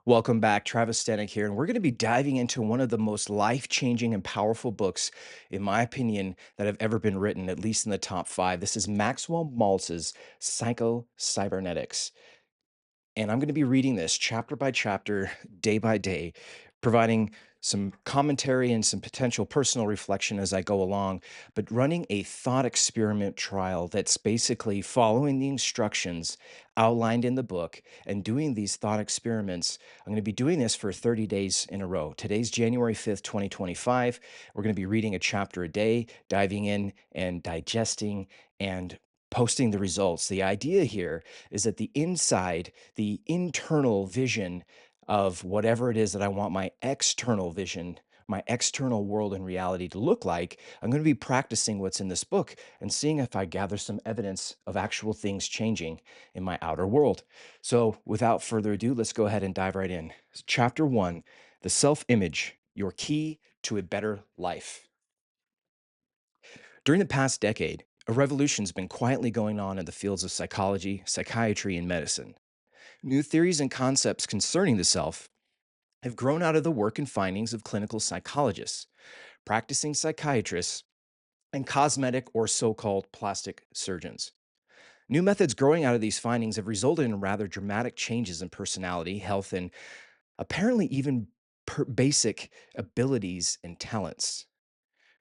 Welcome back. Travis Stenick here, and we're going to be diving into one of the most life changing and powerful books, in my opinion, that have ever been written, at least in the top five. This is Maxwell Maltz's Psycho-Cybernetics. And I'm going to be reading this chapter by chapter, day by day, providing some commentary and some potential personal reflection as I go along, but running a thought experiment trial that's basically following the instructions outlined in the book and doing these thought experiments. I'm going to be doing this for 30 days in a row. Today's January 5th, 2025. We're going to be reading a chapter a day, diving in and digesting and posting the results. The idea here is that the internal vision of whatever it is that I want my external vision, my external world and reality to look like, I'm going to be practicing what's in this book and seeing if I gather some evidence of actual things changing in my outer world. So, without further ado, let's go ahead and dive right in. Chapter 1: The Self Image, Your Key to a Better Life. During the past decade, a revolution's been quietly going on in the fields of psychology, psychiatry, and medicine. New theories and concepts concerning the self have grown out of the work and findings of clinical psychologists, practicing psychiatrists, and cosmetic or so called plastic surgeons. New methods growing out of these findings have resulted in rather dramatic changes in personality, health, and apparently even basic abilities and talents.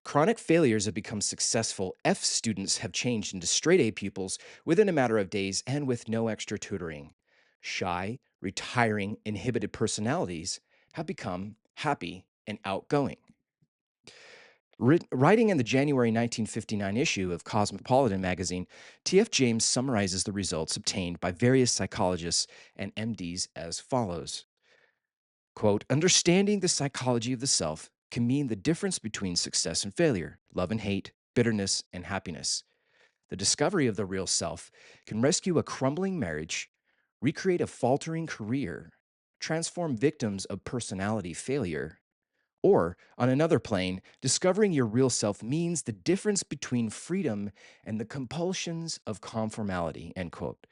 Chronic failures have become successful F students have changed into straight A pupils within a matter of days and with no extra tutoring. Shy, retiring, inhibited personalities have become happy and outgoing. Writing in the January 1959 issue of Cosmopolitan magazine, T.F. James summarizes the results obtained by various psychologists and MDs as follows. Quote, understanding the psychology of the self can mean the difference between success and failure, love and hate, bitterness and happiness. The discovery of the real self can rescue a crumbling marriage, recreate a faltering career, transform victims of personality failure, or, on another plane, discovering your real self means the difference between freedom and the compulsions of conformality, end quote.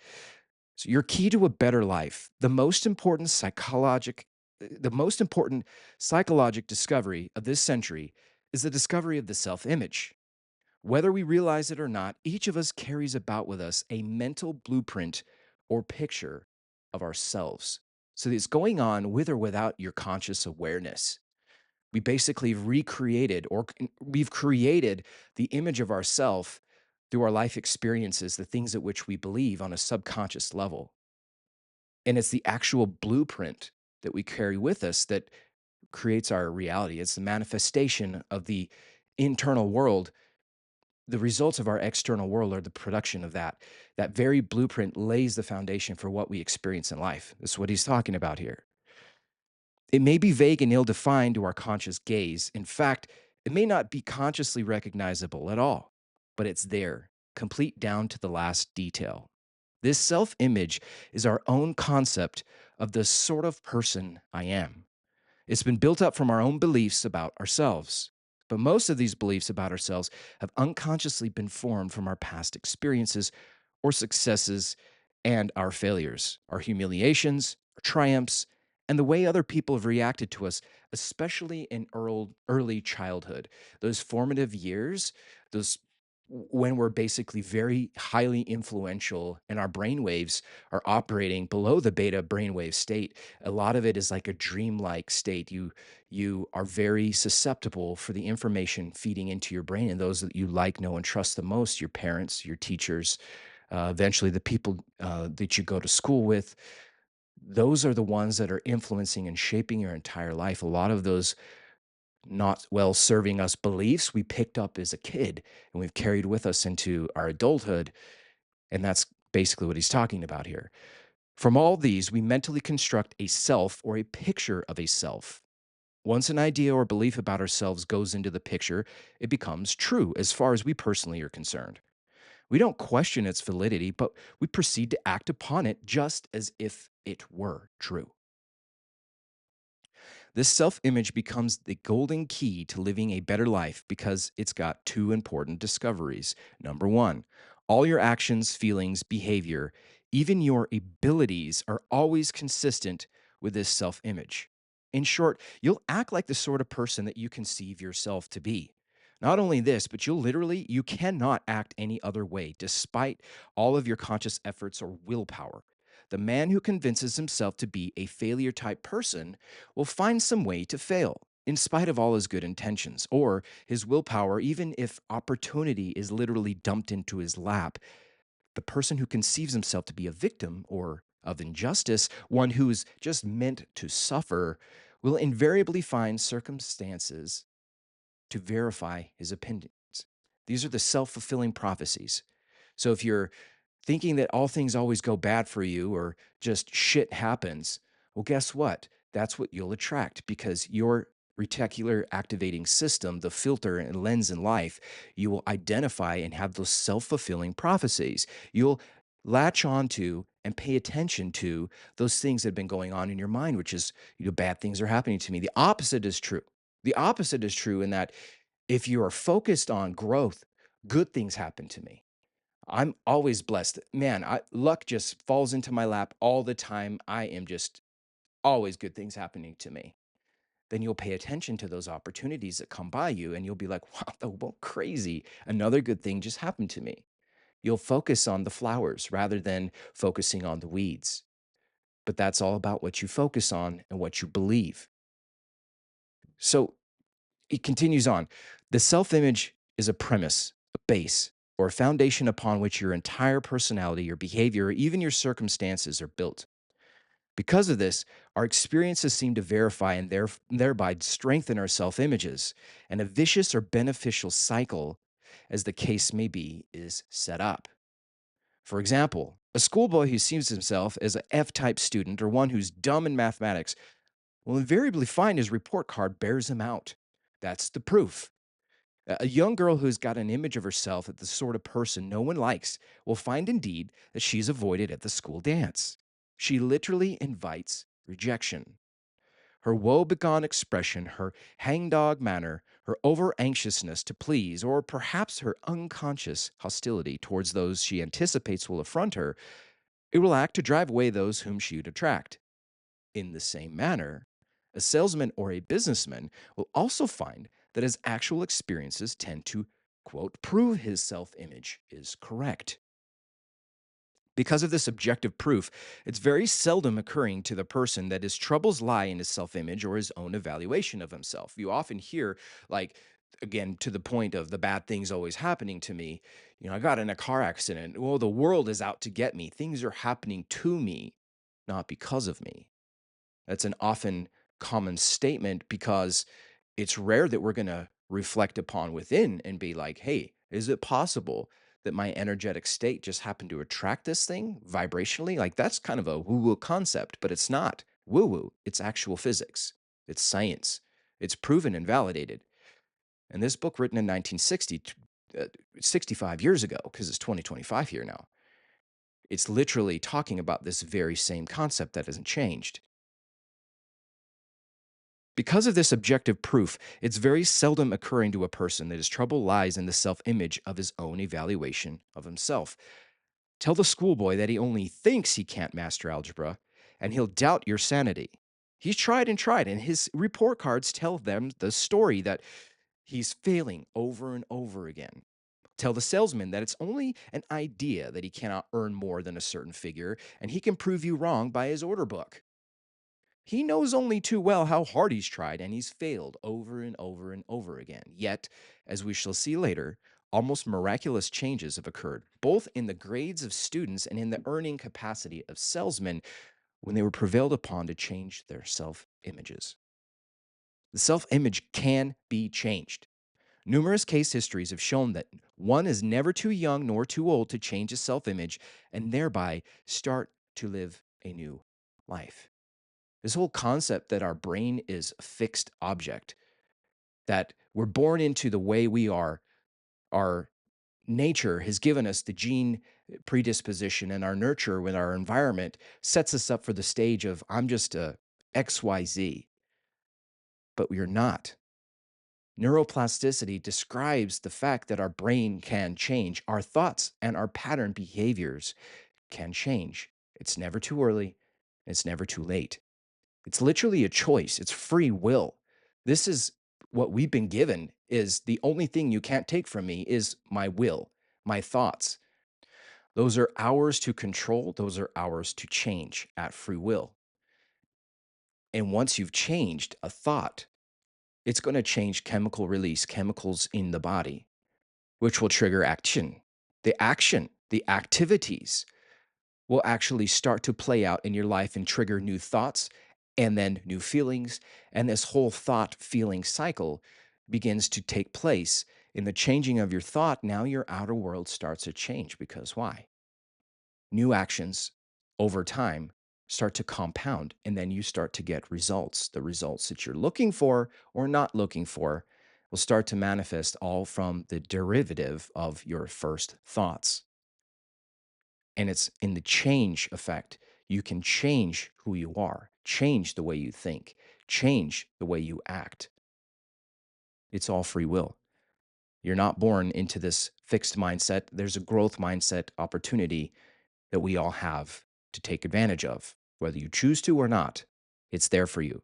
So your key to a better life, the most important psychologic discovery of this century is the discovery of the self-image. Whether we realize it or not, each of us carries about with us a mental blueprint or picture of ourselves. So it's going on with or without your conscious awareness. We basically recreated or we've created the image of ourself through our life experiences, the things at which we believe on a subconscious level. And it's the actual blueprint that we carry with us that creates our reality. It's the manifestation of the internal world. The results of our external world are the production of that. That very blueprint lays the foundation for what we experience in life. That's what he's talking about here. It may be vague and ill defined to our conscious gaze. In fact, it may not be consciously recognizable at all, but it's there, complete down to the last detail. This self image is our own concept of the sort of person I am. It's been built up from our own beliefs about ourselves. But most of these beliefs about ourselves have unconsciously been formed from our past experiences or successes and our failures, our humiliations, our triumphs, and the way other people have reacted to us, especially in early childhood. Those formative years, those when we're basically very highly influential and our brain waves are operating below the beta brainwave state. A lot of it is like a dreamlike state. You are very susceptible for the information feeding into your brain, and those that you like, know, and trust the most, your parents, your teachers, eventually the people that you go to school with. Those are the ones that are influencing and shaping your entire life. A lot of those not well serving us beliefs we picked up as a kid and we've carried with us into our adulthood. And that's basically what he's talking about here. From all these, we mentally construct a self or a picture of a self. Once an idea or belief about ourselves goes into the picture, it becomes true as far as we personally are concerned. We don't question its validity, but we proceed to act upon it just as if it were true. This self image becomes the golden key to living a better life because it's got two important discoveries. Number one, all your actions, feelings, behavior, even your abilities are always consistent with this self image. In short, you'll act like the sort of person that you conceive yourself to be. Not only this, but you cannot act any other way despite all of your conscious efforts or willpower. The man who convinces himself to be a failure type person will find some way to fail, in spite of all his good intentions or his willpower, even if opportunity is literally dumped into his lap. The person who conceives himself to be a victim or of injustice, one who is just meant to suffer, will invariably find circumstances to verify his opinions. These are the self fulfilling prophecies. So if you're thinking that all things always go bad for you or just shit happens, well, guess what? That's what you'll attract because your reticular activating system, the filter and lens in life, you will identify and have those self fulfilling prophecies. You'll latch on to and pay attention to those things that have been going on in your mind, which is, bad things are happening to me. The opposite is true. The opposite is true in that if you are focused on growth, good things happen to me. I'm always blessed. Man, luck just falls into my lap all the time. I am just always good things happening to me. Then you'll pay attention to those opportunities that come by you and you'll be like, wow, well, crazy. Another good thing just happened to me. You'll focus on the flowers rather than focusing on the weeds. But that's all about what you focus on and what you believe. So it continues on. The self image is a premise, a base, or a foundation upon which your entire personality, your behavior, or even your circumstances are built. Because of this, our experiences seem to verify and thereby strengthen our self images, and a vicious or beneficial cycle, as the case may be, is set up. For example, a schoolboy who sees himself as an F type student or one who's dumb in mathematics will invariably find his report card bears him out. That's the proof. A young girl who's got an image of herself as the sort of person no one likes will find indeed that she's avoided at the school dance. She literally invites rejection. Her woe-begone expression, her hangdog manner, her over-anxiousness to please, or perhaps her unconscious hostility towards those she anticipates will affront her, it will act to drive away those whom she would attract. In the same manner, a salesman or a businessman will also find that his actual experiences tend to, quote, prove his self image is correct. Because of this objective proof, it's very seldom occurring to the person that his troubles lie in his self image or his own evaluation of himself. You often hear, like, again, to the point of the bad things always happening to me. I got in a car accident. Well, the world is out to get me. Things are happening to me, not because of me. That's an often common statement because it's rare that we're going to reflect upon within and be like, hey, is it possible that my energetic state just happened to attract this thing vibrationally? Like, that's kind of a woo woo concept, but it's not woo woo. It's actual physics, it's science, it's proven and validated. And this book, written in 1960, 65 years ago, because it's 2025 here now, it's literally talking about this very same concept that hasn't changed. Because of this objective proof, it's very seldom occurring to a person that his trouble lies in the self image of his own evaluation of himself. Tell the schoolboy that he only thinks he can't master algebra, and he'll doubt your sanity. He's tried, and his report cards tell them the story that he's failing over and over again. Tell the salesman that it's only an idea that he cannot earn more than a certain figure, and he can prove you wrong by his order book. He knows only too well how hard he's tried, and he's failed over and over and over again. Yet, as we shall see later, almost miraculous changes have occurred, both in the grades of students and in the earning capacity of salesmen when they were prevailed upon to change their self images. The self image can be changed. Numerous case histories have shown that one is never too young nor too old to change his self image and thereby start to live a new life. This whole concept that our brain is a fixed object, that we're born into the way we are, our nature has given us the gene predisposition, and our nurture with our environment sets us up for the stage of I'm just a XYZ, but we are not. Neuroplasticity describes the fact that our brain can change. Our thoughts and our pattern behaviors can change. It's never too early, it's never too late. It's literally a choice. It's free will. This is what we've been given is the only thing you can't take from me is my will, my thoughts. Those are ours to control, those are ours to change at free will. And once you've changed a thought, it's going to change chemical release, chemicals in the body, which will trigger action, the activities will actually start to play out in your life and trigger new thoughts and then new feelings. And this whole thought feeling cycle begins to take place. In the changing of your thought, now your outer world starts to change because why? New actions over time start to compound, and then you start to get results. The results that you're looking for or not looking for will start to manifest all from the derivative of your first thoughts. And it's in the change effect. You can change who you are, change the way you think, change the way you act. It's all free will. You're not born into this fixed mindset. There's a growth mindset opportunity that we all have to take advantage of, whether you choose to or not. It's there for you.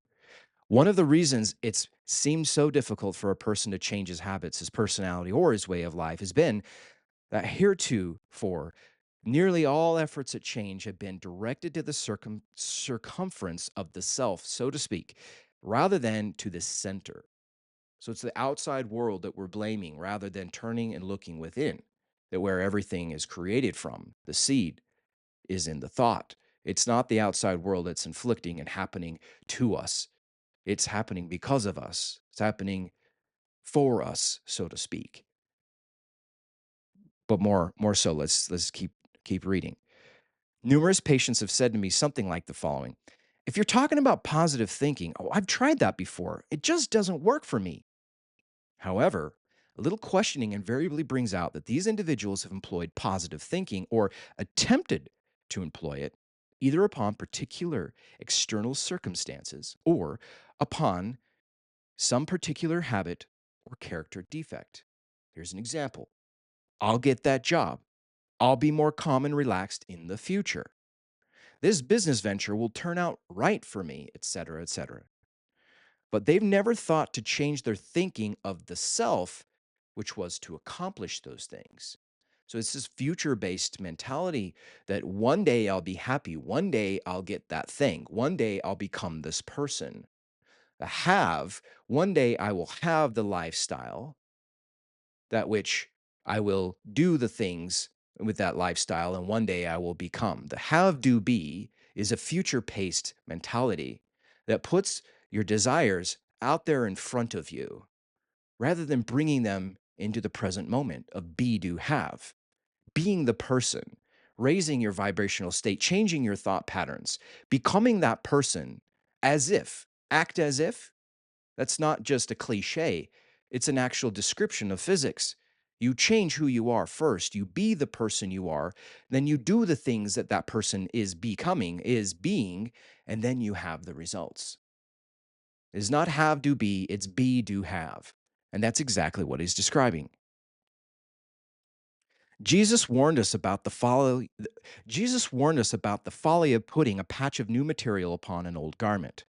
One of the reasons it's seemed so difficult for a person to change his habits, his personality, or his way of life has been that heretofore, nearly all efforts at change have been directed to the circumference of the self, so to speak, rather than to the center. So it's the outside world that we're blaming rather than turning and looking within, that where everything is created from, the seed is in the thought. It's not the outside world that's inflicting and happening to us. It's happening because of us. It's happening for us, so to speak. But more so, let's keep reading. Numerous patients have said to me something like the following: if you're talking about positive thinking, oh, I've tried that before. It just doesn't work for me. However, a little questioning invariably brings out that these individuals have employed positive thinking or attempted to employ it either upon particular external circumstances or upon some particular habit or character defect. Here's an example: I'll get that job. I'll be more calm and relaxed in the future. This business venture will turn out right for me, etc., etc. But they've never thought to change their thinking of the self, which was to accomplish those things. So it's this future based mentality that one day I'll be happy, one day I'll get that thing, one day I'll become this person. The have, one day I will have the lifestyle, that which I will do the things with that lifestyle, and one day I will become. The have, do, be is a future paced mentality that puts your desires out there in front of you rather than bringing them into the present moment of be, do, have. Being the person, raising your vibrational state, changing your thought patterns, becoming that person as if, act as if, that's not just a cliche, it's an actual description of physics. You change who you are first, you be the person you are, then you do the things that that person is becoming, is being, and then you have the results. It's not have, do, be, it's be, do, have. And that's exactly what he's describing. Jesus warned us about the folly Jesus warned us about the folly of putting a patch of new material upon an old garment,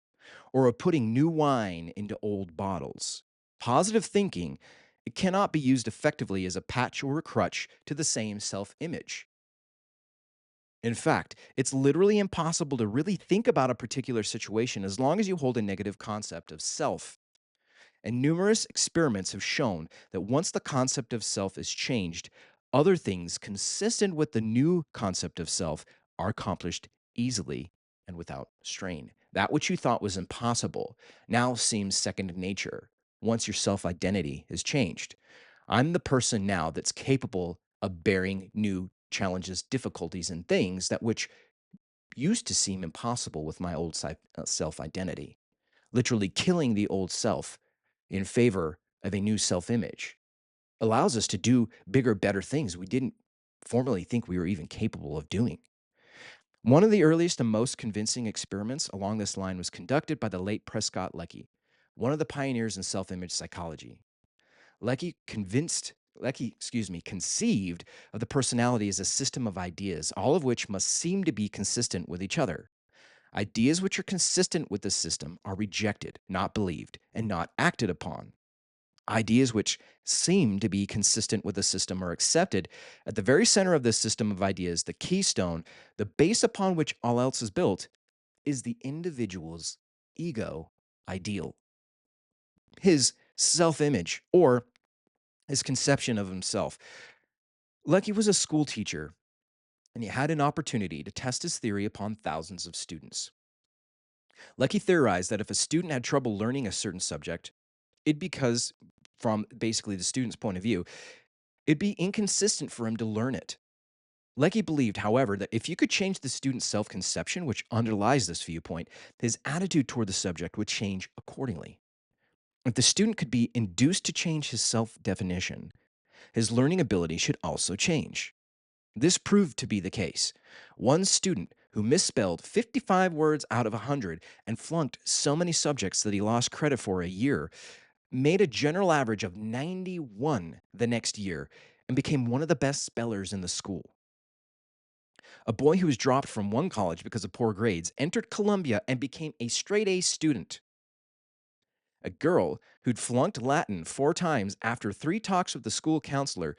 or of putting new wine into old bottles. Positive thinking, it cannot be used effectively as a patch or a crutch to the same self-image. In fact, it's literally impossible to really think about a particular situation as long as you hold a negative concept of self. And numerous experiments have shown that once the concept of self is changed, other things consistent with the new concept of self are accomplished easily and without strain. That which you thought was impossible now seems second nature once your self identity is changed. I'm the person now that's capable of bearing new challenges, difficulties, and things that which used to seem impossible with my old self identity, literally killing the old self in favor of a new self image, allows us to do bigger, better things we didn't formerly think we were even capable of doing. One of the earliest and most convincing experiments along this line was conducted by the late Prescott Lecky, one of the pioneers in self image psychology. Conceived of the personality as a system of ideas, all of which must seem to be consistent with each other. Ideas which are consistent with the system are rejected, not believed, and not acted upon. Ideas which seem to be consistent with the system are accepted. At the very center of this system of ideas, the keystone, the base upon which all else is built, is the individual's ego ideal, his self image, or his conception of himself. Lecky was a school teacher, and he had an opportunity to test his theory upon thousands of students. Lecky theorized that if a student had trouble learning a certain subject, it'd because, from basically the student's point of view, it'd be inconsistent for him to learn it. Lecky believed, however, that if you could change the student's self conception, which underlies this viewpoint, his attitude toward the subject would change accordingly. If the student could be induced to change his self definition, his learning ability should also change. This proved to be the case. One student who misspelled 55 words out of 100 and flunked so many subjects that he lost credit for a year made a general average of 91 the next year and became one of the best spellers in the school. A boy who was dropped from one college because of poor grades entered Columbia and became a straight A student. A girl who'd flunked Latin 4 times after 3 talks with the school counselor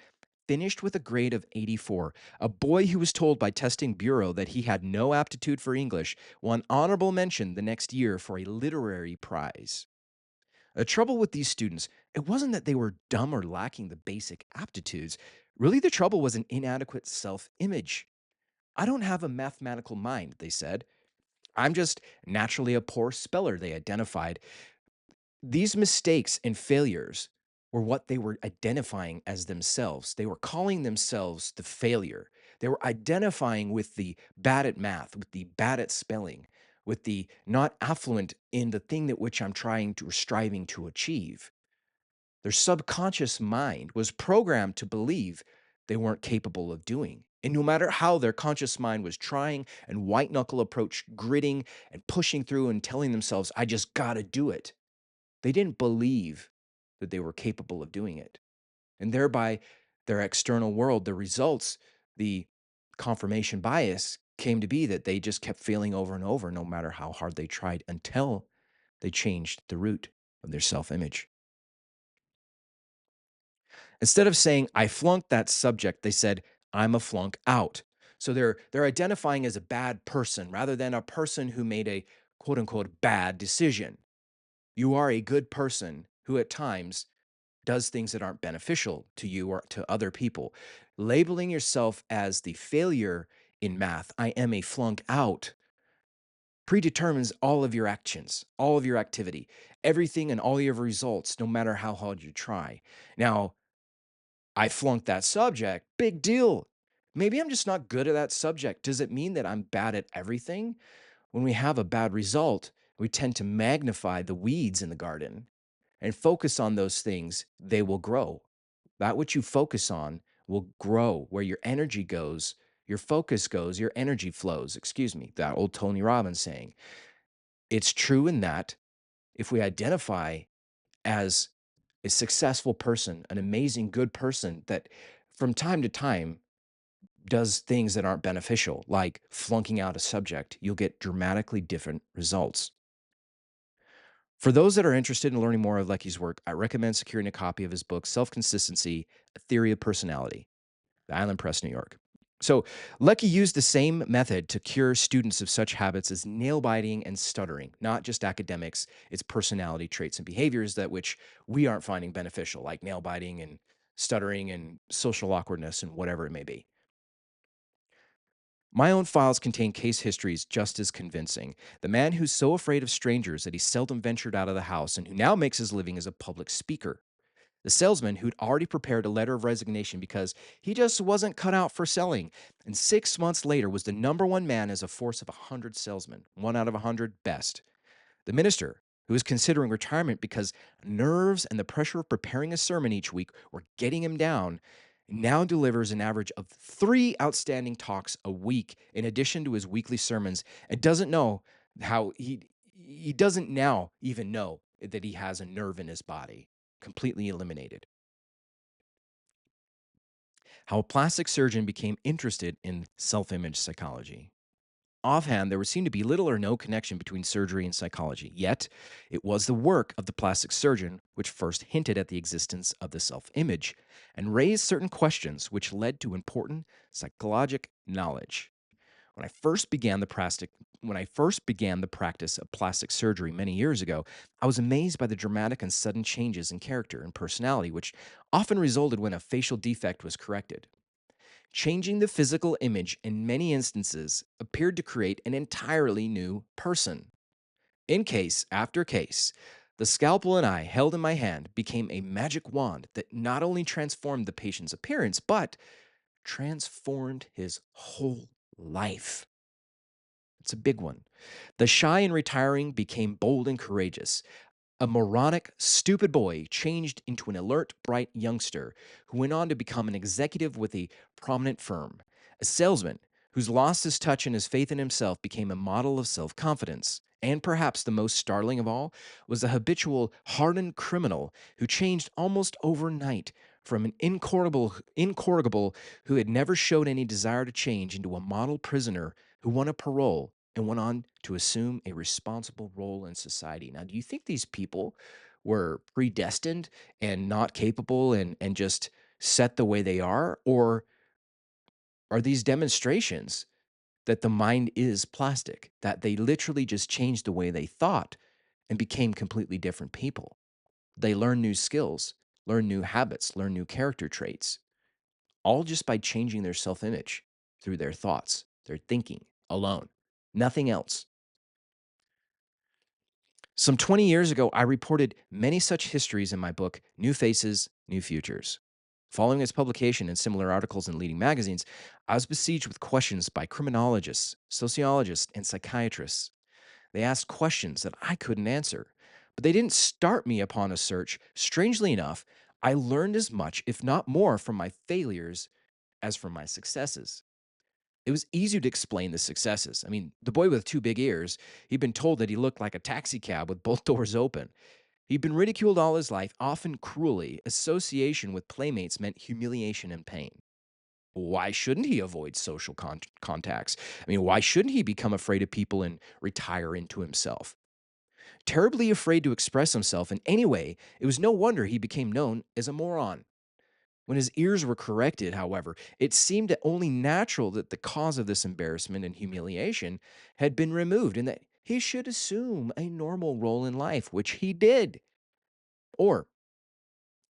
finished with a grade of 84. A boy who was told by testing bureau that he had no aptitude for English won honorable mention the next year for a literary prize. The trouble with these students, it wasn't that they were dumb or lacking the basic aptitudes. Really, the trouble was an inadequate self image. I don't have a mathematical mind, they said. I'm just naturally a poor speller, they identified. These mistakes and failures were what they were identifying as themselves. They were calling themselves the failure. They were identifying with the bad at math, with the bad at spelling, with the not affluent in the thing that which I'm trying to or striving to achieve. Their subconscious mind was programmed to believe they weren't capable of doing. And no matter how their conscious mind was trying and white knuckle approach, gritting and pushing through and telling themselves, I just gotta do it, they didn't believe that they were capable of doing it. And thereby, their external world, the results, the confirmation bias came to be that they just kept failing over and over, no matter how hard they tried, until they changed the root of their self image. Instead of saying, I flunked that subject, they said, I'm a flunk out. So they're identifying as a bad person rather than a person who made a quote unquote bad decision. You are a good person who at times does things that aren't beneficial to you or to other people. Labeling yourself as the failure in math, I am a flunk out, predetermines all of your actions, all of your activity, everything and all your results, no matter how hard you try. Now, I flunked that subject, big deal. Maybe I'm just not good at that subject. Does it mean that I'm bad at everything? When we have a bad result, we tend to magnify the weeds in the garden and focus on those things, they will grow. That which you focus on will grow. Where your energy goes, your focus goes, your energy flows. Excuse me, that old Tony Robbins saying. It's true in that if we identify as a successful person, an amazing, good person that from time to time does things that aren't beneficial, like flunking out a subject, you'll get dramatically different results. For those that are interested in learning more of Lecky's work, I recommend securing a copy of his book, Self Consistency: A Theory of Personality, the Island Press, New York. So, Lecky used the same method to cure students of such habits as nail biting and stuttering, not just academics, it's personality traits and behaviors that which we aren't finding beneficial, like nail biting and stuttering and social awkwardness and whatever it may be. My own files contain case histories just as convincing. The man who's so afraid of strangers that he seldom ventured out of the house and who now makes his living as a public speaker. The salesman who'd already prepared a letter of resignation because he just wasn't cut out for selling, and 6 months later was the number one man as a force of 100 salesmen, 1 out of 100 best. The minister, who was considering retirement because nerves and the pressure of preparing a sermon each week were getting him down, now delivers an average of 3 outstanding talks a week in addition to his weekly sermons and doesn't know how he doesn't now even know that he has a nerve in his body, completely eliminated. How a plastic surgeon became interested in self-image psychology. Offhand, there would seem to be little or no connection between surgery and psychology. Yet, it was the work of the plastic surgeon which first hinted at the existence of the self image and raised certain questions which led to important psychologic knowledge. When I first began the plastic when I first began the practice of plastic surgery many years ago, I was amazed by the dramatic and sudden changes in character and personality which often resulted when a facial defect was corrected. Changing the physical image in many instances appeared to create an entirely new person. In case after case, the scalpel and I held in my hand became a magic wand that not only transformed the patient's appearance, but transformed his whole life. It's a big one. The shy and retiring became bold and courageous. A moronic, stupid boy changed into an alert, bright youngster who went on to become an executive with a prominent firm. A salesman who's lost his touch and his faith in himself became a model of self confidence. And perhaps the most startling of all was the habitual, hardened criminal who changed almost overnight from an incorrigible who had never showed any desire to change into a model prisoner who won a parole and went on to assume a responsible role in society. Now, do you think these people were predestined and not capable and just set the way they are? Or are these demonstrations that the mind is plastic, that they literally just changed the way they thought and became completely different people? They learn new skills, learn new habits, learn new character traits, all just by changing their self image through their thoughts, their thinking alone, nothing else. Some 20 years ago, I reported many such histories in my book, New Faces, New Futures. Following its publication in similar articles in leading magazines, I was besieged with questions by criminologists, sociologists, and psychiatrists. They asked questions that I couldn't answer, but they didn't start me upon a search. Strangely enough, I learned as much, if not more, from my failures as from my successes. It was easier to explain the successes. I mean, the boy with two big ears, he'd been told that he looked like a taxi cab with both doors open. He'd been ridiculed all his life, often cruelly. Association with playmates meant humiliation and pain. Why shouldn't he avoid social contacts? I mean, why shouldn't he become afraid of people and retire into himself? Terribly afraid to express himself in any way, it was no wonder he became known as a moron. When his ears were corrected, however, it seemed only natural that the cause of this embarrassment and humiliation had been removed and that he should assume a normal role in life, which he did. Or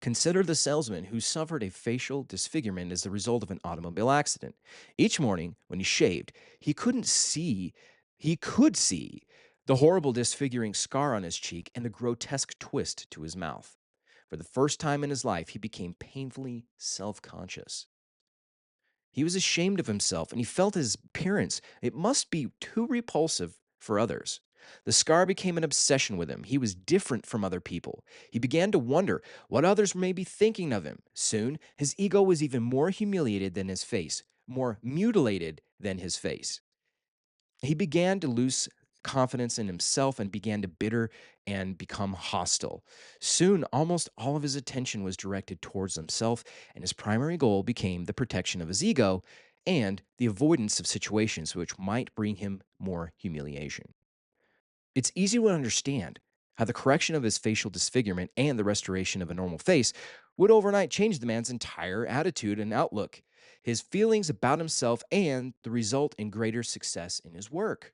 consider the salesman who suffered a facial disfigurement as the result of an automobile accident. Each morning, when he shaved, he could see the horrible disfiguring scar on his cheek and the grotesque twist to his mouth. For the first time in his life, he became painfully self conscious. He was ashamed of himself and he felt his appearance. It must be too repulsive for others. The scar became an obsession with him. He was different from other people. He began to wonder what others may be thinking of him. Soon, his ego was even more humiliated than his face, more mutilated than his face. He began to lose confidence in himself and began to bitter and become hostile. Soon, almost all of his attention was directed towards himself, and his primary goal became the protection of his ego and the avoidance of situations which might bring him more humiliation. It's easy to understand how the correction of his facial disfigurement and the restoration of a normal face would overnight change the man's entire attitude and outlook, his feelings about himself, and the result in greater success in his work.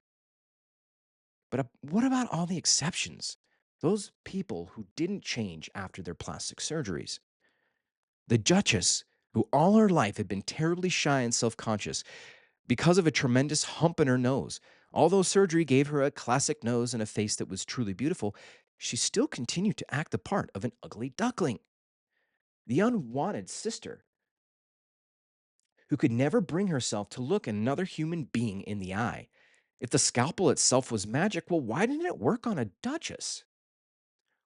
But what about all the exceptions? Those people who didn't change after their plastic surgeries. The Duchess, who all her life had been terribly shy and self conscious because of a tremendous hump in her nose. Although surgery gave her a classic nose and a face that was truly beautiful, she still continued to act the part of an ugly duckling. The unwanted sister, who could never bring herself to look another human being in the eye. If the scalpel itself was magic, well, why didn't it work on a duchess?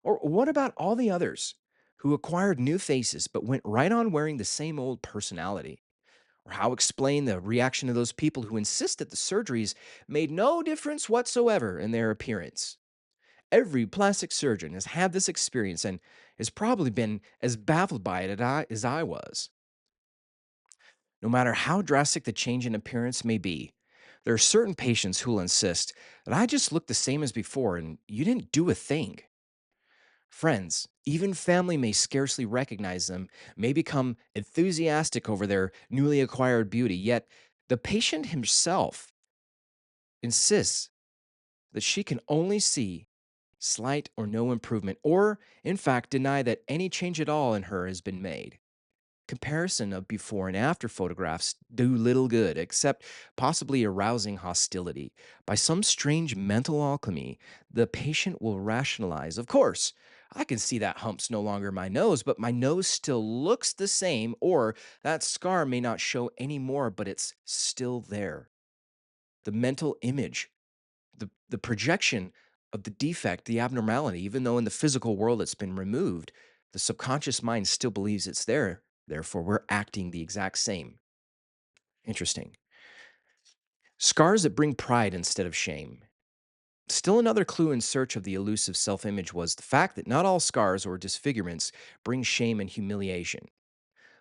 Or what about all the others who acquired new faces but went right on wearing the same old personality? Or how explain the reaction of those people who insist that the surgeries made no difference whatsoever in their appearance? Every plastic surgeon has had this experience and has probably been as baffled by it as I was. No matter how drastic the change in appearance may be, There are certain patients who will insist that I just look the same as before and you didn't do a thing. Friends, even family may scarcely recognize them, may become enthusiastic over their newly acquired beauty, yet the patient himself insists that she can only see slight or no improvement, or in fact deny that any change at all in her has been made. Comparison of before and after photographs do little good, except possibly arousing hostility. By some strange mental alchemy, the patient will rationalize, of course, I can see that hump's no longer my nose, but my nose still looks the same, or that scar may not show anymore, but it's still there. The mental image, the projection of the defect, the abnormality, even though in the physical world it's been removed, the subconscious mind still believes it's there. Therefore, we're acting the exact same. Interesting. Scars that bring pride instead of shame. Still another clue in search of the elusive self image was the fact that not all scars or disfigurements bring shame and humiliation.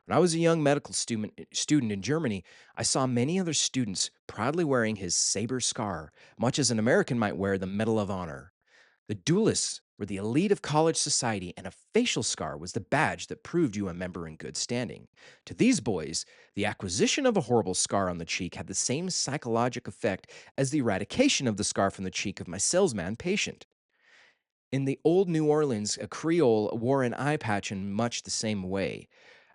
When I was a young medical student in Germany, I saw many other students proudly wearing his saber scar, much as an American might wear the Medal of Honor. The duelists were the elite of college society, and a facial scar was the badge that proved you a member in good standing. To these boys, the acquisition of a horrible scar on the cheek had the same psychologic effect as the eradication of the scar from the cheek of my salesman patient. In the old New Orleans, a Creole wore an eye patch in much the same way.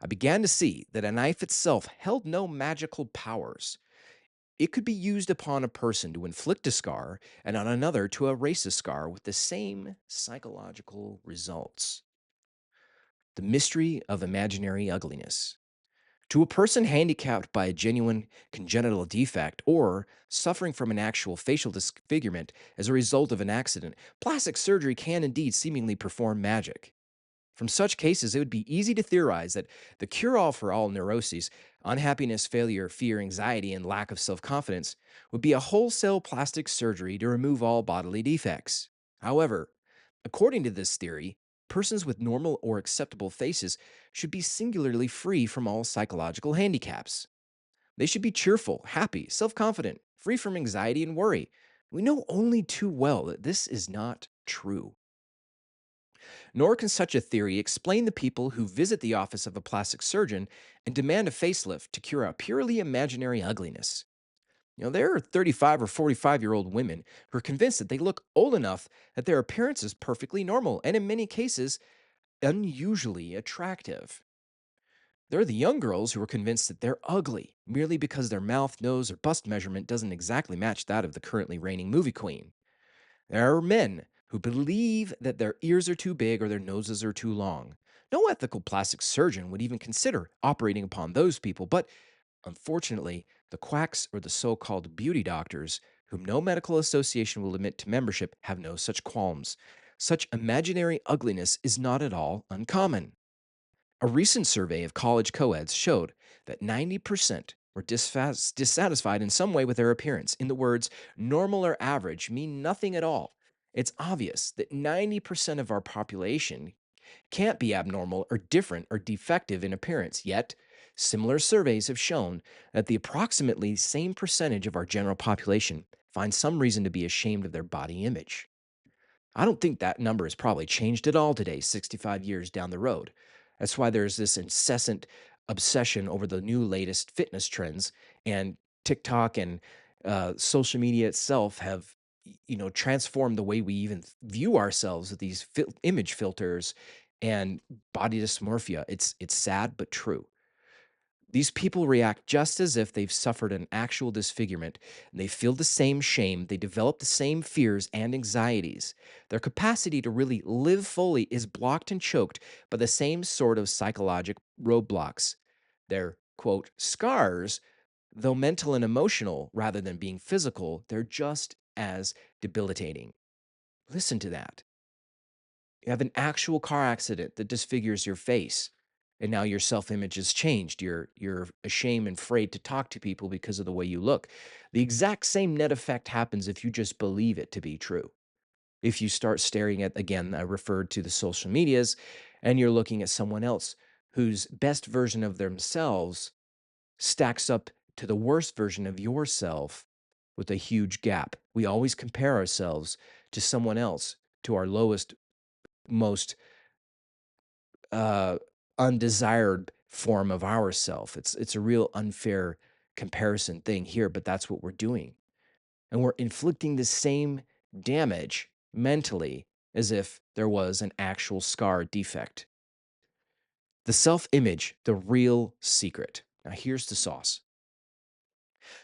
I began to see that a knife itself held no magical powers. It could be used upon a person to inflict a scar and on another to erase a scar with the same psychological results. The mystery of imaginary ugliness. To a person handicapped by a genuine congenital defect or suffering from an actual facial disfigurement as a result of an accident, plastic surgery can indeed seemingly perform magic. From such cases, it would be easy to theorize that the cure all for all neuroses, unhappiness, failure, fear, anxiety, and lack of self confidence, would be a wholesale plastic surgery to remove all bodily defects. However, according to this theory, persons with normal or acceptable faces should be singularly free from all psychological handicaps. They should be cheerful, happy, self confident, free from anxiety and worry. We know only too well that this is not true. Nor can such a theory explain the people who visit the office of a plastic surgeon and demand a facelift to cure a purely imaginary ugliness. There are 35 or 45-year-old women who are convinced that they look old enough that their appearance is perfectly normal and, in many cases, unusually attractive. There are the young girls who are convinced that they're ugly merely because their mouth, nose, or bust measurement doesn't exactly match that of the currently reigning movie queen. There are men who believe that their ears are too big or their noses are too long. No ethical plastic surgeon would even consider operating upon those people, but unfortunately, the quacks or the so called beauty doctors, whom no medical association will admit to membership, have no such qualms. Such imaginary ugliness is not at all uncommon. A recent survey of college co-eds showed that 90% were dissatisfied in some way with their appearance. In the words normal or average mean nothing at all. It's obvious that 90% of our population can't be abnormal or different or defective in appearance. Yet, similar surveys have shown that the approximately same percentage of our general population find some reason to be ashamed of their body image. I don't think that number has probably changed at all today, 65 years down the road. That's why there's this incessant obsession over the new latest fitness trends, and TikTok and social media itself have transformed the way we even view ourselves with these image filters and body dysmorphia. It's sad but true. These people react just as if they've suffered an actual disfigurement, and they feel the same shame, they develop the same fears and anxieties. Their capacity to really live fully is blocked and choked by the same sort of psychologic roadblocks. Their, quote, scars, though mental and emotional rather than being physical, they're just as debilitating. Listen to that. You have an actual car accident that disfigures your face, and now your self-image has changed. You're ashamed and afraid to talk to people because of the way you look. The exact same net effect happens if you just believe it to be true. If you start staring at, again, I referred to the social medias, and you're looking at someone else whose best version of themselves stacks up to the worst version of yourself, with a huge gap. We always compare ourselves to someone else, to our lowest, most uh, undesired form of ourself. It's a real unfair comparison thing here, but that's what we're doing. And we're inflicting the same damage mentally as if there was an actual scar defect. The self image, the real secret. Now, here's the sauce.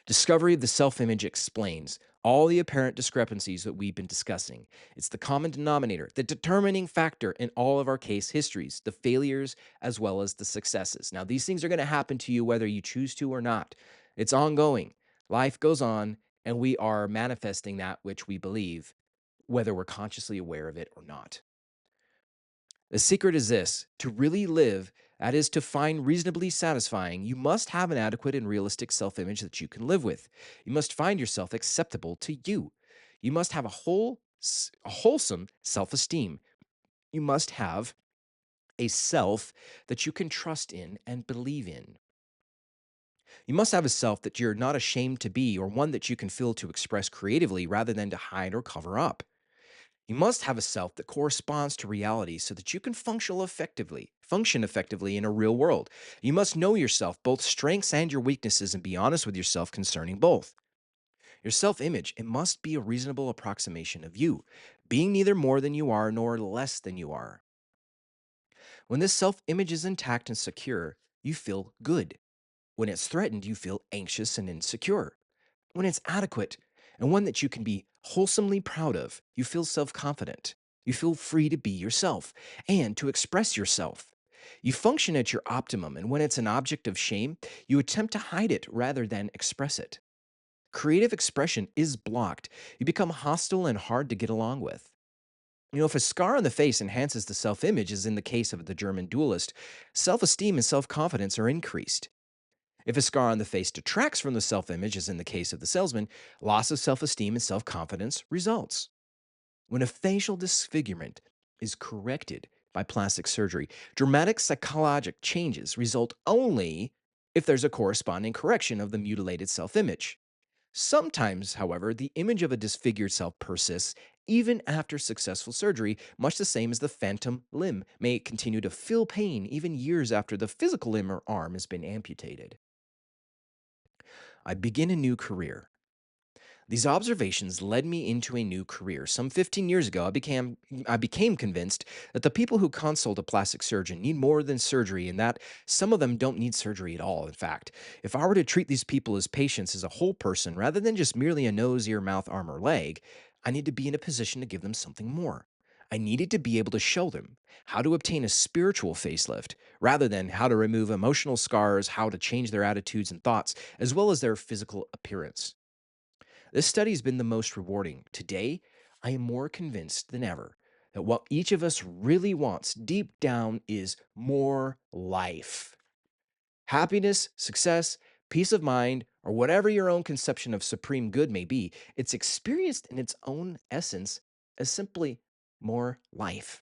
Discovery of the self image explains all the apparent discrepancies that we've been discussing. It's the common denominator, the determining factor in all of our case histories, the failures as well as the successes. Now, these things are going to happen to you whether you choose to or not. It's ongoing. Life goes on, and we are manifesting that which we believe, whether we're consciously aware of it or not. The secret is this: to really live, that is, to find reasonably satisfying, you must have an adequate and realistic self image that you can live with. You must find yourself acceptable to you. You must have a wholesome self esteem. You must have a self that you can trust in and believe in. You must have a self that you're not ashamed to be, or one that you can feel to express creatively rather than to hide or cover up. You must have a self that corresponds to reality so that you can function effectively in a real world. You must know yourself, both strengths and your weaknesses, and be honest with yourself concerning both. Your self-image, it must be a reasonable approximation of you, being neither more than you are nor less than you are. When this self-image is intact and secure, you feel good. When it's threatened, you feel anxious and insecure. When it's adequate and one that you can be wholesomely proud of, you feel self confident. You feel free to be yourself and to express yourself. You function at your optimum, and when it's an object of shame, you attempt to hide it rather than express it. Creative expression is blocked. You become hostile and hard to get along with. If a scar on the face enhances the self image, as in the case of the German duelist, self esteem and self confidence are increased. If a scar on the face detracts from the self image, as in the case of the salesman, loss of self esteem and self confidence results. When a facial disfigurement is corrected by plastic surgery, dramatic psychologic changes result only if there's a corresponding correction of the mutilated self image. Sometimes, however, the image of a disfigured self persists even after successful surgery, much the same as the phantom limb may continue to feel pain even years after the physical limb or arm has been amputated. I begin a new career. These observations led me into a new career. Some 15 years ago, I became convinced that the people who consult a plastic surgeon need more than surgery, and that some of them don't need surgery at all. In fact, if I were to treat these people as patients as a whole person rather than just merely a nose, ear, mouth, arm, or leg, I need to be in a position to give them something more. I needed to be able to show them how to obtain a spiritual facelift rather than how to remove emotional scars, how to change their attitudes and thoughts, as well as their physical appearance. This study has been the most rewarding. Today, I am more convinced than ever that what each of us really wants deep down is more life. Happiness, success, peace of mind, or whatever your own conception of supreme good may be, it's experienced in its own essence as simply more life.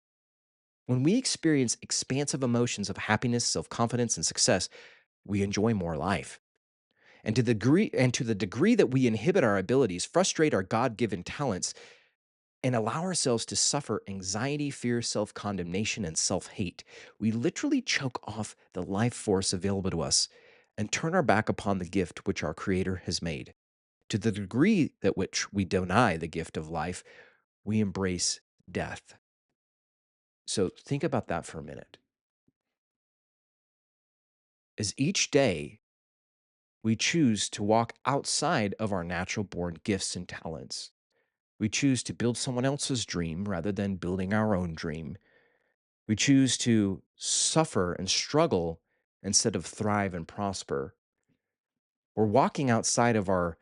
When we experience expansive emotions of happiness, self confidence, and success, we enjoy more life. And to the degree that we inhibit our abilities, frustrate our God-given talents, and allow ourselves to suffer anxiety, fear, self-condemnation, and self-hate, we literally choke off the life force available to us and turn our back upon the gift which our Creator has made. To the degree that which we deny the gift of life, we embrace death. So think about that for a minute. As each day we choose to walk outside of our natural born gifts and talents, we choose to build someone else's dream rather than building our own dream. We choose to suffer and struggle instead of thrive and prosper. We're walking outside of our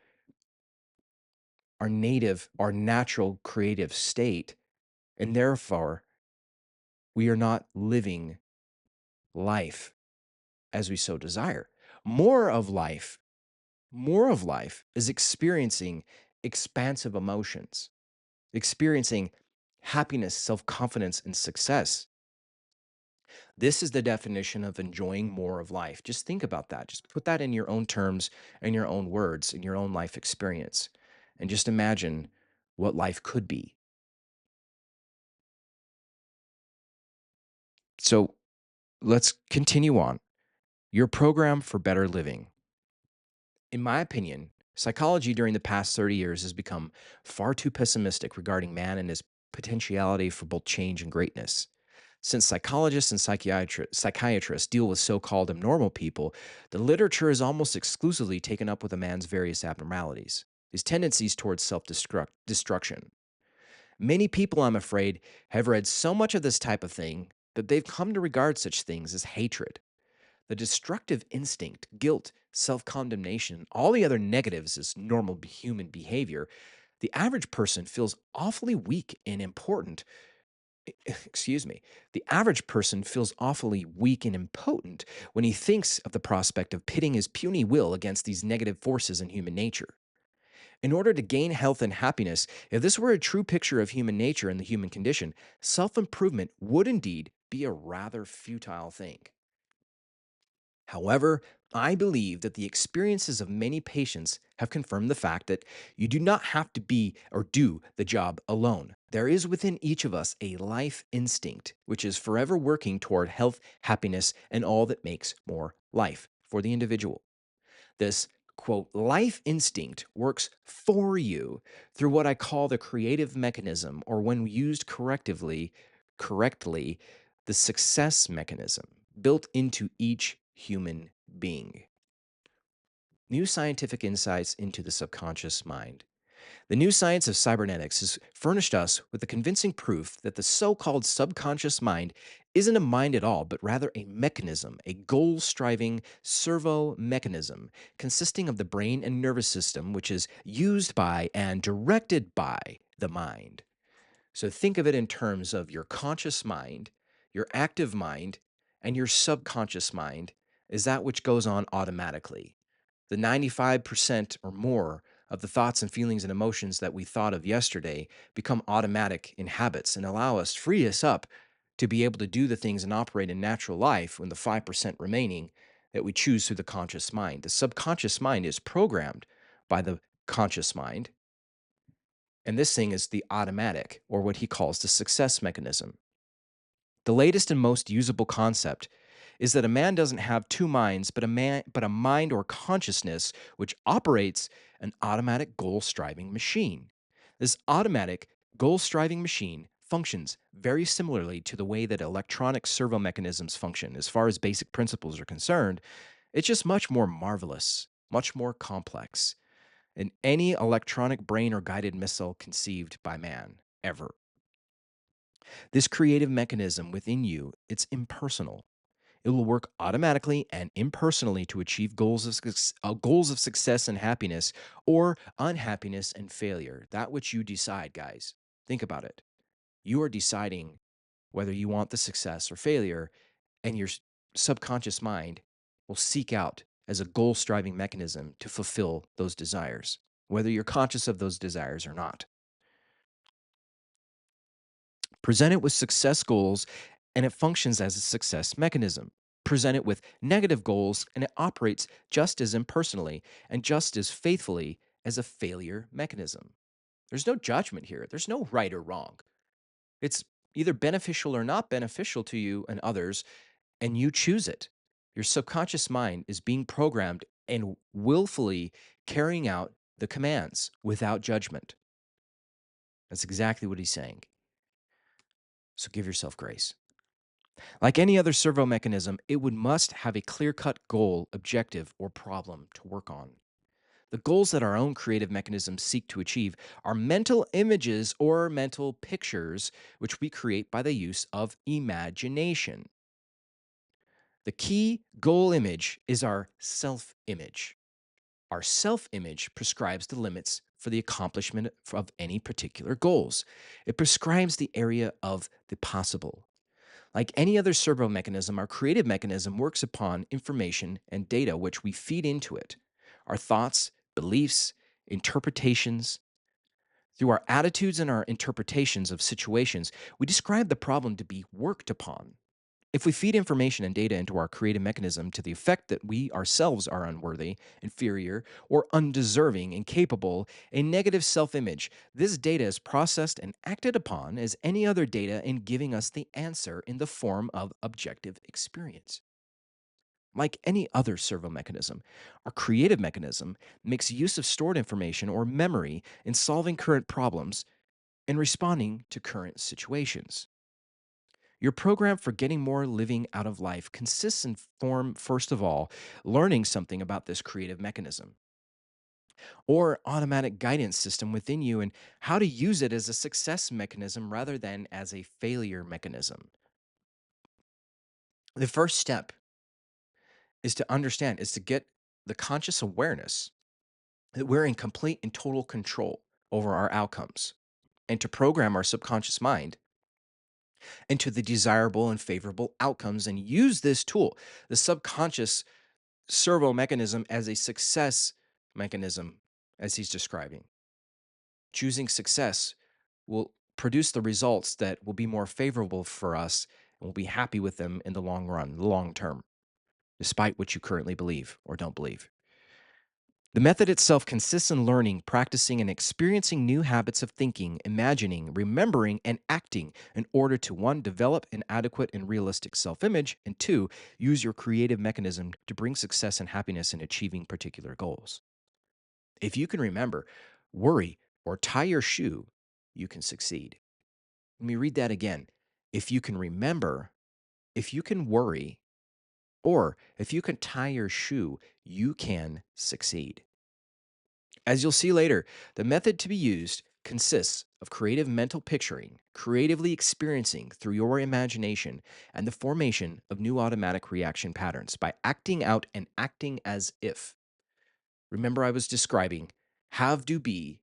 natural creative state, and therefore we are not living life as we so desire. More of life, more of life is experiencing expansive emotions, experiencing happiness, self confidence, and success. This is the definition of enjoying more of life. Just think about that. Just put that in your own terms and your own words, in your own life experience. and just imagine what life could be. So let's continue on. Your program for better living. In my opinion, psychology during the past 30 years has become far too pessimistic regarding man and his potentiality for both change and greatness. Since psychologists and psychiatrists deal with so called abnormal people, the literature is almost exclusively taken up with a man's various abnormalities, his tendencies towards self destruction. Many people, I'm afraid, have read so much of this type of thing that they've come to regard such things as hatred. The destructive instinct, guilt, self condemnation, all the other negatives as normal human behavior, the average person feels awfully weak and important. Excuse me. The average person feels awfully weak and impotent when he thinks of the prospect of pitting his puny will against these negative forces in human nature. In order to gain health and happiness, if this were a true picture of human nature and the human condition, self improvement would indeed be a rather futile thing. However, I believe that the experiences of many patients have confirmed the fact that you do not have to be or do the job alone. There is within each of us a life instinct, which is forever working toward health, happiness, and all that makes more life for the individual. This quote, life instinct works for you through what I call the creative mechanism, or when used correctly, the success mechanism built into each human being. New scientific insights into the subconscious mind. The new science of cybernetics has furnished us with the convincing proof that the so called subconscious mind isn't a mind at all, but rather a mechanism, a goal striving servo mechanism consisting of the brain and nervous system, which is used by and directed by the mind. So think of it in terms of your conscious mind, your active mind, and your subconscious mind is that which goes on automatically. The 95% or more of the thoughts and feelings and emotions that we thought of yesterday become automatic in habits and free us up to be able to do the things and operate in natural life when the 5% remaining that we choose through the conscious mind. The subconscious mind is programmed by the conscious mind, and this thing is the automatic, or what he calls the success mechanism. The latest and most usable concept is that a man doesn't have two minds, but a mind or consciousness which operates an automatic goal-striving machine. This automatic goal-striving machine functions very similarly to the way that electronic servo mechanisms function as far as basic principles are concerned. It's just much more marvelous, much more complex than any electronic brain or guided missile conceived by man ever. This creative mechanism within you, it's impersonal. It will work automatically and impersonally to achieve goals of success and happiness, or unhappiness and failure. That which you decide, guys. Think about it. You are deciding whether you want the success or failure, and your subconscious mind will seek out as a goal striving mechanism to fulfill those desires, whether you're conscious of those desires or not. Present it with success goals, and it functions as a success mechanism. Present it with negative goals, and it operates just as impersonally and just as faithfully as a failure mechanism. There's no judgment here, there's no right or wrong. It's either beneficial or not beneficial to you and others, and you choose it. Your subconscious mind is being programmed and willfully carrying out the commands without judgment. That's exactly what he's saying. So give yourself grace. Like any other servo mechanism, it would must have a clear-cut goal, objective, or problem to work on. The goals that our own creative mechanisms seek to achieve are mental images or mental pictures, which we create by the use of imagination. The key goal image is our self image. Our self image prescribes the limits for the accomplishment of any particular goals. It prescribes the area of the possible. Like any other servo mechanism, our creative mechanism works upon information and data which we feed into it. Our thoughts, beliefs, interpretations. Through our attitudes and our interpretations of situations, we describe the problem to be worked upon. If we feed information and data into our creative mechanism to the effect that we ourselves are unworthy, inferior, or undeserving, incapable, a negative self image, this data is processed and acted upon as any other data in giving us the answer in the form of objective experience. Like any other servo mechanism, our creative mechanism makes use of stored information or memory in solving current problems and responding to current situations. Your program for getting more living out of life consists in form, first of all, learning something about this creative mechanism or automatic guidance system within you and how to use it as a success mechanism rather than as a failure mechanism. The first step is to understand, is to get the conscious awareness that we're in complete and total control over our outcomes and to program our subconscious mind into the desirable and favorable outcomes and use this tool, the subconscious servo mechanism, as a success mechanism, as he's describing. Choosing success will produce the results that will be more favorable for us and we'll be happy with them in the long run, the long term, despite what you currently believe or don't believe. The method itself consists in learning, practicing, and experiencing new habits of thinking, imagining, remembering, and acting in order to one, develop an adequate and realistic self image, and two, use your creative mechanism to bring success and happiness in achieving particular goals. If you can remember, worry, or tie your shoe, you can succeed. Let me read that again. If you can remember, if you can worry, or if you can tie your shoe, you can succeed. As you'll see later, the method to be used consists of creative mental picturing, creatively experiencing through your imagination, and the formation of new automatic reaction patterns by acting out and acting as if. Remember, I was describing have do be,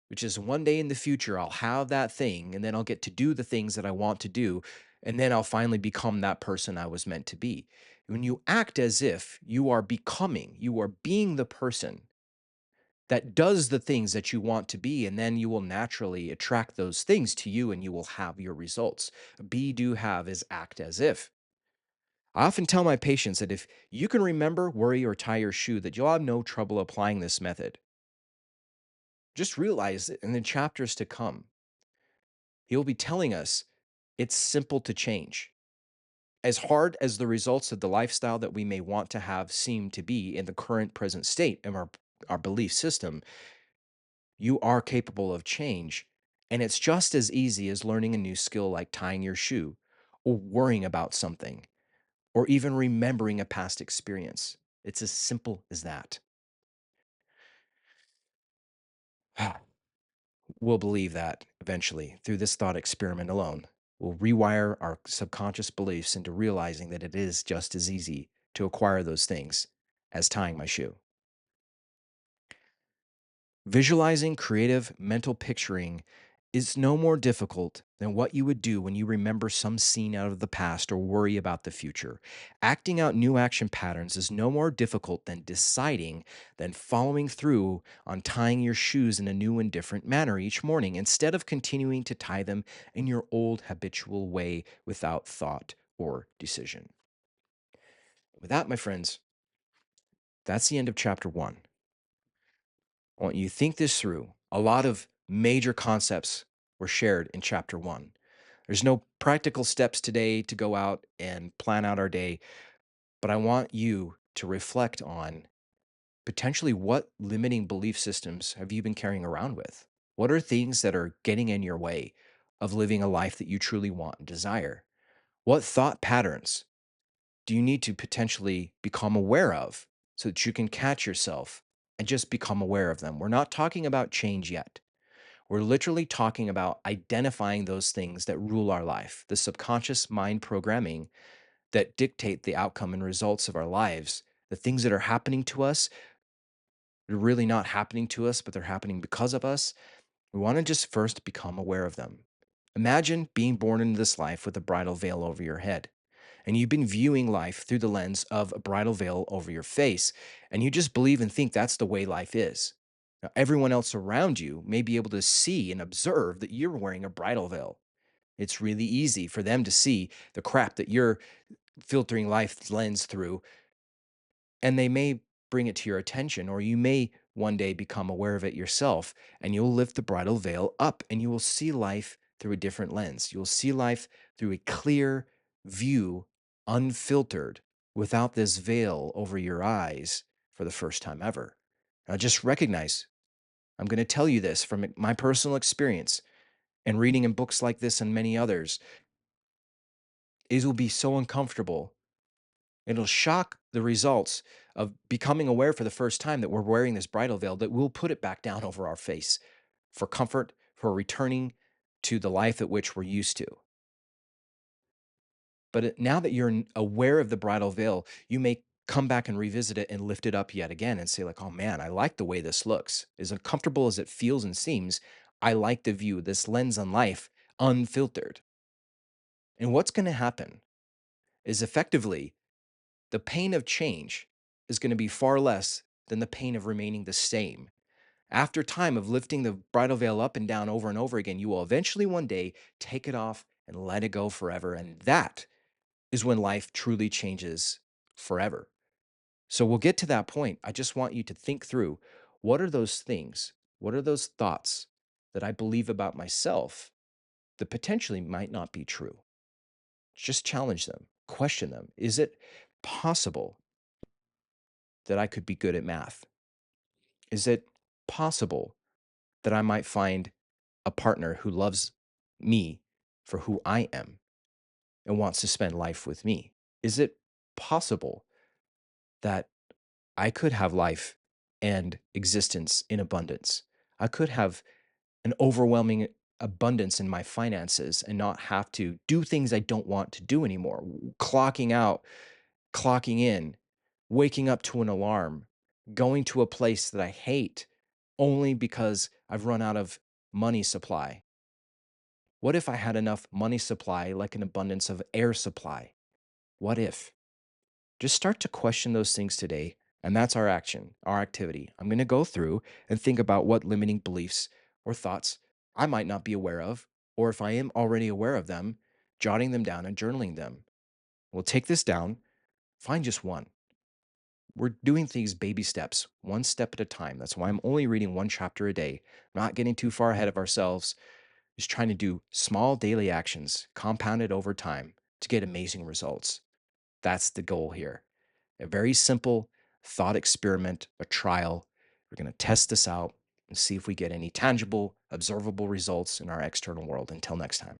which is one day in the future, I'll have that thing, and then I'll get to do the things that I want to do, and then I'll finally become that person I was meant to be. When you act as if you are becoming, you are being the person that does the things that you want to be, and then you will naturally attract those things to you and you will have your results. Be, do, have is act as if. I often tell my patients that if you can remember, worry, or tie your shoe, that you'll have no trouble applying this method. Just realize that in the chapters to come, he'll be telling us it's simple to change. As hard as the results of the lifestyle that we may want to have seem to be in the current present state of our belief system, you are capable of change. And it's just as easy as learning a new skill like tying your shoe, or worrying about something, or even remembering a past experience. It's as simple as that. We'll believe that eventually through this thought experiment alone. We'll rewire our subconscious beliefs into realizing that it is just as easy to acquire those things as tying my shoe. Visualizing creative mental picturing is no more difficult than what you would do when you remember some scene out of the past or worry about the future. Acting out new action patterns is no more difficult than deciding, than following through on tying your shoes in a new and different manner each morning instead of continuing to tie them in your old habitual way without thought or decision. With that, my friends, that's the end of chapter 1. I want you to think this through. A lot of major concepts were shared in chapter 1. There's no practical steps today to go out and plan out our day, but I want you to reflect on potentially what limiting belief systems have you been carrying around with? What are things that are getting in your way of living a life that you truly want and desire? What thought patterns do you need to potentially become aware of so that you can catch yourself and just become aware of them? We're not talking about change yet. We're literally talking about identifying those things that rule our life, the subconscious mind programming that dictate the outcome and results of our lives, the things that are happening to us. They're really not happening to us, but they're happening because of us. We want to just first become aware of them. Imagine being born into this life with a bridal veil over your head, and you've been viewing life through the lens of a bridal veil over your face, and you just believe and think that's the way life is. Now, everyone else around you may be able to see and observe that you're wearing a bridal veil. It's really easy for them to see the crap that you're filtering life's lens through, and they may bring it to your attention, or you may one day become aware of it yourself, and you'll lift the bridal veil up and you will see life through a different lens. You'll see life through a clear view, unfiltered, without this veil over your eyes for the first time ever. Now, just recognize I'm going to tell you this from my personal experience and reading in books like this and many others. It will be so uncomfortable. It'll shock the results of becoming aware for the first time that we're wearing this bridal veil, that we'll put it back down over our face for comfort, for returning to the life at which we're used to. But now that you're aware of the bridal veil, you may come back and revisit it and lift it up yet again and say, like, oh man, I like the way this looks. As uncomfortable as it feels and seems, I like the view, this lens on life, unfiltered. And what's going to happen is effectively the pain of change is going to be far less than the pain of remaining the same. After time of lifting the bridal veil up and down over and over again, you will eventually one day take it off and let it go forever. And that is when life truly changes forever. So we'll get to that point. I just want you to think through, what are those things? What are those thoughts that I believe about myself that potentially might not be true? Just challenge them, question them. Is it possible that I could be good at math? Is it possible that I might find a partner who loves me for who I am and wants to spend life with me? Is it possible that I could have life and existence in abundance? I could have an overwhelming abundance in my finances and not have to do things I don't want to do anymore. Clocking out, clocking in, waking up to an alarm, going to a place that I hate only because I've run out of money supply. What if I had enough money supply like an abundance of air supply? What if? Just start to question those things today. And that's our action, our activity. I'm going to go through and think about what limiting beliefs or thoughts I might not be aware of, or if I am already aware of them, jotting them down and journaling them. We'll take this down, find just one. We're doing things baby steps, one step at a time. That's why I'm only reading one chapter a day, not getting too far ahead of ourselves, just trying to do small daily actions compounded over time to get amazing results. That's the goal here. A very simple thought experiment, a trial. We're going to test this out and see if we get any tangible, observable results in our external world. Until next time.